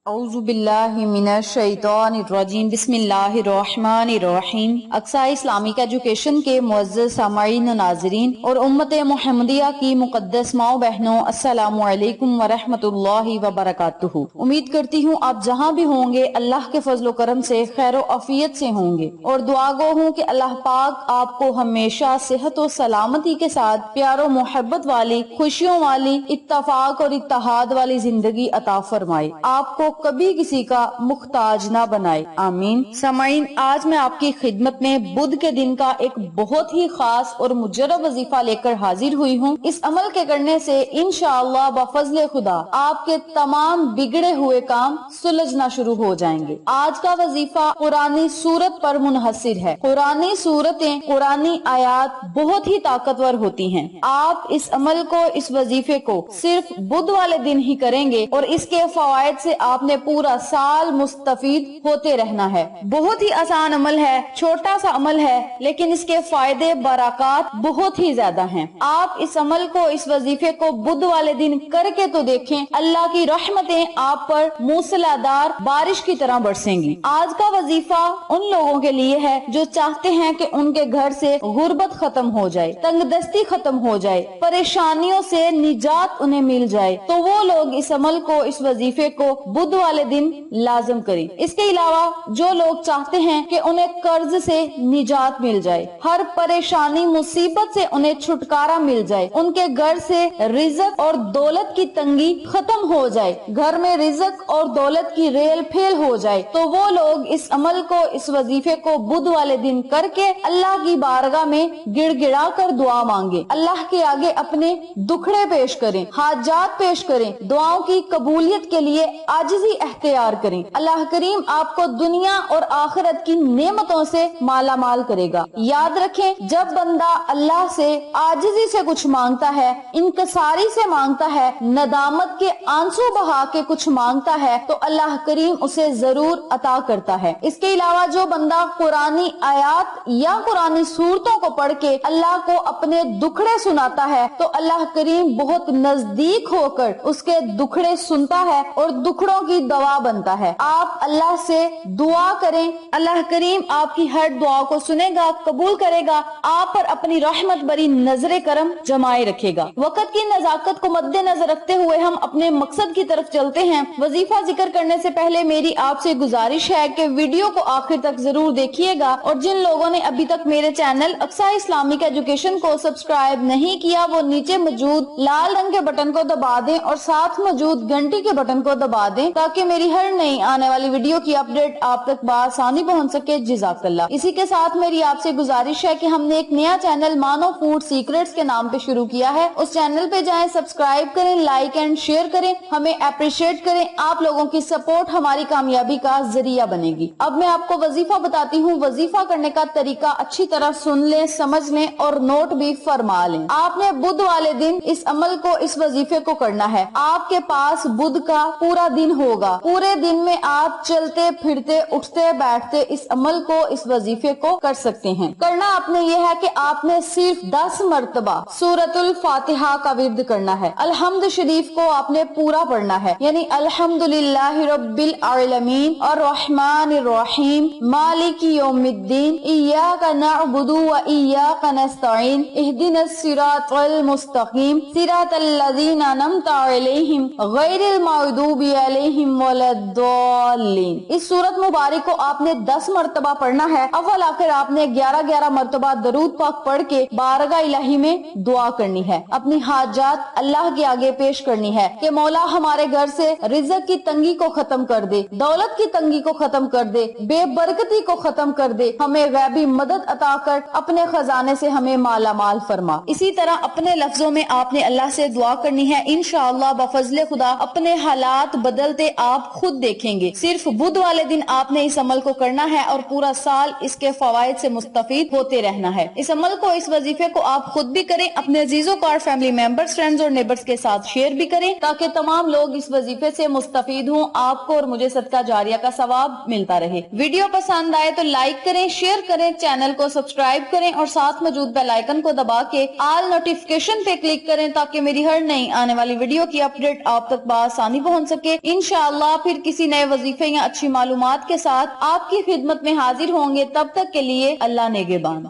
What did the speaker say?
اعوذ باللہ من الشیطان الرجیم بسم اللہ الرحمن الرحیم۔ اقصی اسلامک ایجوکیشن کے معزز سامعین و ناظرین اور امت محمدیہ کی مقدس ماؤں بہنوں، السلام علیکم ورحمۃ اللہ وبرکاتہ۔ امید کرتی ہوں آپ جہاں بھی ہوں گے اللہ کے فضل و کرم سے خیر و عافیت سے ہوں گے، اور دعا گو ہوں کہ اللہ پاک آپ کو ہمیشہ صحت و سلامتی کے ساتھ پیار و محبت والی، خوشیوں والی، اتفاق اور اتحاد والی زندگی عطا فرمائے، آپ کو کبھی کسی کا محتاج نہ بنائے، آمین۔ سامعین، آج میں آپ کی خدمت میں بدھ کے دن کا ایک بہت ہی خاص اور مجرب وظیفہ لے کر حاضر ہوئی ہوں۔ اس عمل کے کرنے سے انشاءاللہ بفضل خدا آپ کے تمام بگڑے ہوئے کام سلجھنا شروع ہو جائیں گے۔ آج کا وظیفہ قرآنی سورت پر منحصر ہے۔ قرآنی سورتیں، قرآنی آیات بہت ہی طاقتور ہوتی ہیں۔ آپ اس عمل کو، اس وظیفے کو صرف بدھ والے دن ہی کریں گے اور اس کے فوائد سے آپ نے پورا سال مستفید ہوتے رہنا ہے۔ بہت ہی آسان عمل ہے، چھوٹا سا عمل ہے، لیکن اس کے فائدے برکات بہت ہی زیادہ ہیں۔ آپ اس عمل کو، اس وظیفے کو بدھ والے دن کر کے تو دیکھیں، اللہ کی رحمتیں آپ پر موسلادھار بارش کی طرح برسیں گی۔ آج کا وظیفہ ان لوگوں کے لیے ہے جو چاہتے ہیں کہ ان کے گھر سے غربت ختم ہو جائے، تنگ دستی ختم ہو جائے، پریشانیوں سے نجات انہیں مل جائے، تو وہ لوگ اس عمل کو، اس وظیفے کو بدھ والے دن لازم کریں۔ اس کے علاوہ جو لوگ چاہتے ہیں کہ انہیں قرض سے نجات مل جائے، ہر پریشانی مصیبت سے انہیں چھٹکارا مل جائے، ان کے گھر سے رزق اور دولت کی تنگی ختم ہو جائے، گھر میں رزق اور دولت کی ریل پھیل ہو جائے، تو وہ لوگ اس عمل کو، اس وظیفے کو بدھ والے دن کر کے اللہ کی بارگاہ میں گڑ گڑا کر دعا مانگے، اللہ کے آگے اپنے دکھڑے پیش کریں، حاجات پیش کریں، دعاؤں کی قبولیت کے لیے عاجزی اختیار کریں۔ اللہ کریم آپ کو دنیا اور آخرت کی نعمتوں سے مالا مال کرے گا۔ یاد رکھیں، جب بندہ اللہ سے عاجزی سے کچھ مانگتا ہے، انکساری سے مانگتا ہے، ندامت کے آنسو بہا کے کچھ مانگتا ہے، تو اللہ کریم اسے ضرور عطا کرتا ہے۔ اس کے علاوہ جو بندہ قرآنی آیات یا قرآنی سورتوں کو پڑھ کے اللہ کو اپنے دکھڑے سناتا ہے، تو اللہ کریم بہت نزدیک ہو کر اس کے دکھڑے سنتا ہے اور دکھڑوں کی دوا بنتا ہے۔ آپ اللہ سے دعا کریں، اللہ کریم آپ کی ہر دعا کو سنے گا، قبول کرے گا، آپ پر اپنی رحمت بری نظر کرم جمائے رکھے گا۔ وقت کی نزاکت کو مد نظر رکھتے ہوئے ہم اپنے مقصد کی طرف چلتے ہیں۔ وظیفہ ذکر کرنے سے پہلے میری آپ سے گزارش ہے کہ ویڈیو کو آخر تک ضرور دیکھیے گا، اور جن لوگوں نے ابھی تک میرے چینل اقصی اسلامک ایجوکیشن کو سبسکرائب نہیں کیا، وہ نیچے موجود لال رنگ کے بٹن کو دبا دیں اور ساتھ موجود گھنٹی کے بٹن کو دبا دیں تاکہ میری ہر نئی آنے والی ویڈیو کی اپڈیٹ آپ تک بآسانی پہنچ سکے۔ جزاک اللہ۔ اسی کے ساتھ میری آپ سے گزارش ہے کہ ہم نے ایک نیا چینل مانو فوڈ سیکرٹس کے نام پہ شروع کیا ہے۔ اس چینل پہ جائیں، سبسکرائب کریں، لائک اینڈ شیئر کریں، ہمیں اپریشیٹ کریں۔ آپ لوگوں کی سپورٹ ہماری کامیابی کا ذریعہ بنے گی۔ اب میں آپ کو وظیفہ بتاتی ہوں۔ وظیفہ کرنے کا طریقہ اچھی طرح سن لیں، سمجھ لیں اور نوٹ بھی فرما لیں۔ آپ نے بدھ والے دن اس عمل کو، اس وظیفے کو کرنا ہے۔ آپ کے پاس بدھ کا پورا دن ہوگا۔ پورے دن میں آپ چلتے پھرتے، اٹھتے بیٹھتے اس عمل کو، اس وظیفے کو کر سکتے ہیں۔ کرنا آپ نے یہ ہے کہ آپ نے صرف 10 مرتبہ سورۃ الفاتحہ کا ورد کرنا ہے۔ الحمد شریف کو آپ نے پورا پڑھنا ہے، یعنی الحمدللہ رب العالمین الرحمن الرحیم مالک یوم الدین ایاک نعبد و ایاک نستعین اہدنا الصراط المستقیم صراط الذین انعمت علیہم غیر المغضوب علیہم ولا الضالین۔ اس سورت مبارک کو آپ نے 10 مرتبہ پڑھنا ہے۔ اول آخر آپ نے 11 مرتبہ درود پاک پڑھ کے بارگاہ الہی میں دعا کرنی ہے، اپنی حاجات اللہ کے آگے پیش کرنی ہے کہ مولا ہمارے گھر سے رزق کی تنگی کو ختم کر دے، دولت کی تنگی کو ختم کر دے، بے برکتی کو ختم کر دے، ہمیں غیبی مدد عطا کر اپنے خزانے سے ہمیں مالا مال فرما۔ اسی طرح اپنے لفظوں میں آپ نے اللہ سے دعا کرنی ہے۔ انشاءاللہ بفضل خدا اپنے حالات بدلتے آپ خود دیکھیں گے۔ صرف بدھ والے دن آپ نے اس عمل کو کرنا ہے اور پورا سال اس کے فوائد سے مستفید ہوتے رہنا ہے۔ اس عمل کو، اس وظیفے کو آپ خود بھی کریں، اپنے عزیزوں کو اور فیملی ممبرز، فرینڈز اور نیبرز کے ساتھ شیئر بھی کریں تاکہ تمام لوگ اس وظیفے سے مستفید ہوں، آپ کو اور مجھے صدقہ جاریہ کا ثواب ملتا رہے۔ ویڈیو پسند آئے تو لائک کریں، شیئر کریں، چینل کو سبسکرائب کریں اور ساتھ موجود بیل آئیکن کو دبا کے آل نوٹیفیکیشن پہ کلک کریں تاکہ میری ہر نئی آنے والی ویڈیو کی اپڈیٹ آپ تک بآسانی پہنچ سکے۔ انشاءاللہ پھر کسی نئے وظیفے یا اچھی معلومات کے ساتھ آپ کی خدمت میں حاضر ہوں گے. تب تک کے لیے اللہ نگہبان.